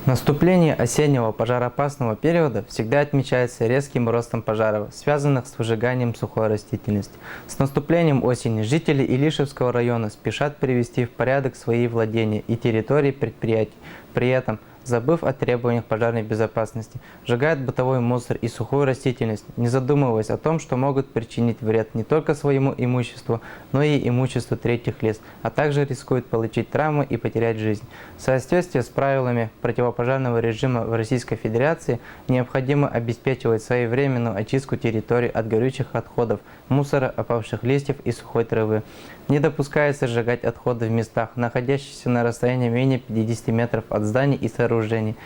Наступление осеннего пожароопасного периода всегда отмечается резким ростом пожаров, связанных с выжиганием сухой растительности. С наступлением осени жители Илишевского района спешат привести в порядок свои владения и территории предприятий. При этом, забыв о требованиях пожарной безопасности, сжигают бытовой мусор и сухую растительность, не задумываясь о том, что могут причинить вред не только своему имуществу, но и имуществу третьих лиц, а также рискуют получить травмы и потерять жизнь. В соответствии с правилами противопожарного режима в Российской Федерации необходимо обеспечивать своевременную очистку территорий от горючих отходов, мусора, опавших листьев и сухой травы. Не допускается сжигать отходы в местах, находящихся на расстоянии менее 50 метров от зданий и сооружений.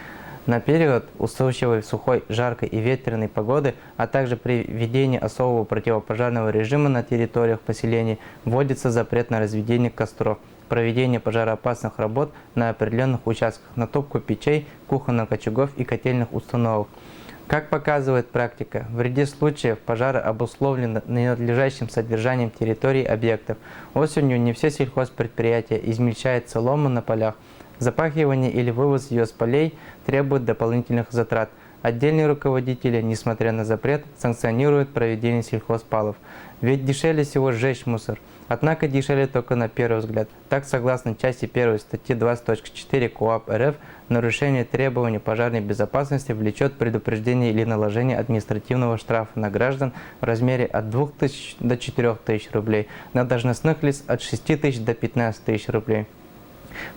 На период устойчивой сухой, жаркой и ветреной погоды, а также при введении особого противопожарного режима на территориях поселений вводится запрет на разведение костров, проведение пожароопасных работ на определенных участках, на топку печей, кухонных очагов и котельных установок. Как показывает практика, в ряде случаев пожары обусловлены ненадлежащим содержанием территорий объектов. Осенью не все сельхозпредприятия измельчают солому на полях. Запахивание или вывоз ее с полей требует дополнительных затрат. Отдельные руководители, несмотря на запрет, санкционируют проведение сельхозпалов. Ведь дешевле всего сжечь мусор. Однако дешевле только на первый взгляд. Так, согласно части 1 статьи 20.4 КоАП РФ, нарушение требований пожарной безопасности влечет предупреждение или наложение административного штрафа на граждан в размере от 2000 до 4000 рублей, на должностных лиц от 6000 до 15 тысяч рублей.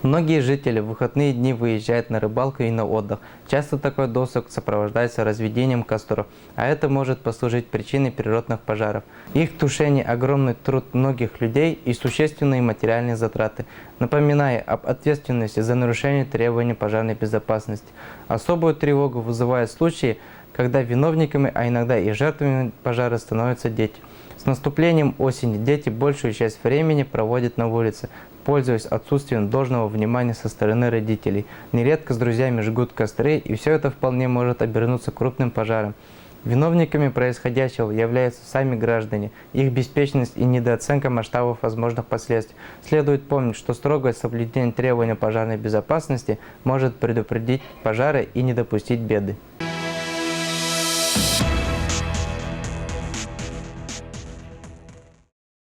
Многие жители в выходные дни выезжают на рыбалку и на отдых. Часто такой досуг сопровождается разведением костров, а это может послужить причиной природных пожаров. Их тушение – огромный труд многих людей и существенные материальные затраты. Напоминая об ответственности за нарушение требований пожарной безопасности. Особую тревогу вызывают случаи, когда виновниками, а иногда и жертвами пожара становятся дети. С наступлением осени дети большую часть времени проводят на улице, пользуясь отсутствием должного внимания со стороны родителей. Нередко с друзьями жгут костры, и все это вполне может обернуться крупным пожаром. Виновниками происходящего являются сами граждане, их беспечность и недооценка масштабов возможных последствий. Следует помнить, что строгое соблюдение требований пожарной безопасности может предупредить пожары и не допустить беды.